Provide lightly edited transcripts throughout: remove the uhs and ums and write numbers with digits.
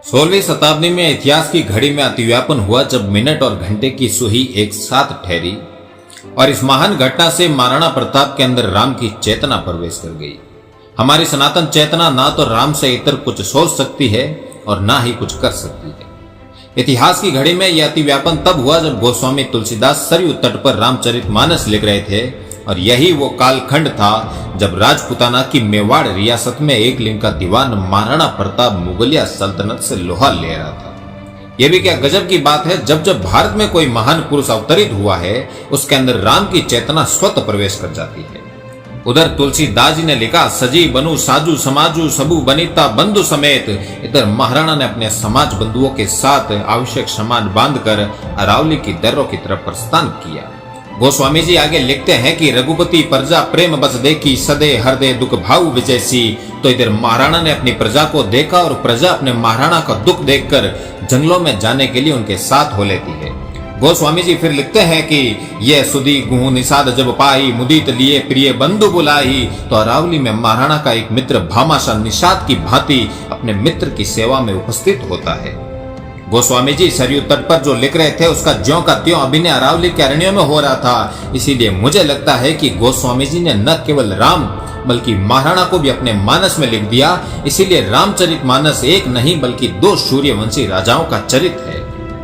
16वीं शताब्दी में इतिहास की घड़ी में अतिव्यापन हुआ जब मिनट और घंटे की सुई एक साथ ठहरी और इस महान घटना से महाराणा प्रताप के अंदर राम की चेतना प्रवेश कर गई। हमारी सनातन चेतना ना तो राम से इतर कुछ सोच सकती है और ना ही कुछ कर सकती है। इतिहास की घड़ी में यह अतिव्यापन तब हुआ जब गोस्वामी तुलसीदास सरयू तट पर रामचरितमानस लिख रहे थे और यही वो कालखंड था जब राजपुताना की मेवाड़ रियासत में एक लिंग का दीवान महाराणा प्रताप मुगलिया सल्तनत से लोहा ले रहा था। यह भी क्या गजब की बात है, जब जब भारत में कोई महान पुरुष अवतरित हुआ है उसके अंदर राम की चेतना स्वतः प्रवेश कर जाती है। उधर तुलसीदास जी ने लिखा, सजी बनू साजू समाजू सबू बनीता बंधु समेत। इधर महाराणा ने अपने समाज बंधुओं के साथ आवश्यक सामान बांधकर अरावली की दर्रों की तरफ प्रस्थान किया। गोस्वामी जी आगे लिखते हैं कि रघुपति प्रजा प्रेम बस देखी सदे हृदय दुख भाव विजयसी। तो इधर महाराणा ने अपनी प्रजा को देखा और प्रजा अपने महाराणा का दुख देखकर जंगलों में जाने के लिए उनके साथ हो लेती है। गोस्वामी जी फिर लिखते हैं कि यह सुधी गुहू निषाद जब पाई मुदित लिए प्रिय बंधु बुलाई। तो अरावली में महाराणा का एक मित्र भामाशाह निषाद की भांति अपने मित्र की सेवा में उपस्थित होता है। गोस्वामी जी सरयू तट पर जो लिख रहे थे उसका ज्यों का त्यों अभिनय अरावली के अरण्यों में हो रहा था। इसीलिए मुझे लगता है कि गोस्वामी जी ने न केवल राम बल्कि महाराणा को भी अपने मानस में लिख दिया। इसीलिए रामचरितमानस एक नहीं बल्कि दो सूर्यवंशी राजाओं का चरित्र है।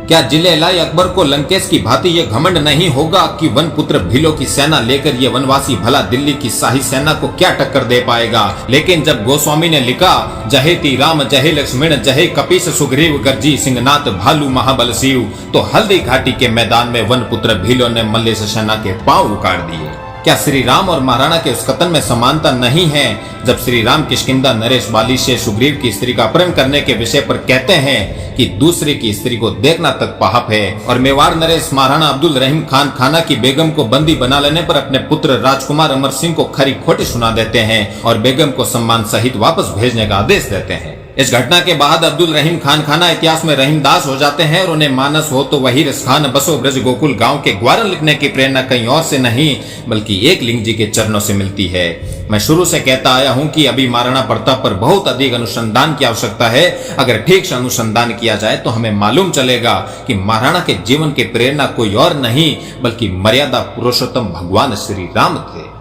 क्या जिले-लाई अकबर को लंकेश की भांति यह घमंड नहीं होगा कि वन पुत्र भीलों की सेना लेकर ये वनवासी भला दिल्ली की शाही सेना को क्या टक्कर दे पाएगा। लेकिन जब गोस्वामी ने लिखा, जहेती राम जहे लक्ष्मण जहे कपीस सुग्रीव गर्जी सिंहनाथ भालू महाबल शिव, तो हल्दी घाटी के मैदान में वन पुत्र भीलों ने मल्लेश सेना के पांव उखाड़ दिए। क्या श्री राम और महाराणा के उस कथन में समानता नहीं है जब श्री राम किष्किंधा नरेश बाली से सुग्रीव की स्त्री का अपहरण करने के विषय पर कहते हैं कि दूसरे की स्त्री को देखना तक पाप है, और मेवाड़ नरेश महाराणा अब्दुल रहीम खान खाना की बेगम को बंदी बना लेने पर अपने पुत्र राजकुमार अमर सिंह को खरी खोटी सुना देते हैं और बेगम को सम्मान सहित वापस भेजने का आदेश देते हैं। इस घटना के बाद अब्दुल रहीम खान खाना इतिहास में रहीमदास हो जाते हैं और उन्हें मानस हो तो वही रसखान बसो ब्रज गोकुल गांव के ग्वारन लिखने की प्रेरणा कहीं और से नहीं बल्कि एक लिंग जी के चरणों से मिलती है। मैं शुरू से कहता आया हूं कि अभी महाराणा प्रताप पर बहुत अधिक अनुसंधान की आवश्यकता है। अगर ठीक से अनुसंधान किया जाए तो हमें मालूम चलेगा कि महाराणा के जीवन की प्रेरणा कोई और नहीं बल्कि मर्यादा पुरुषोत्तम भगवान श्री राम थे।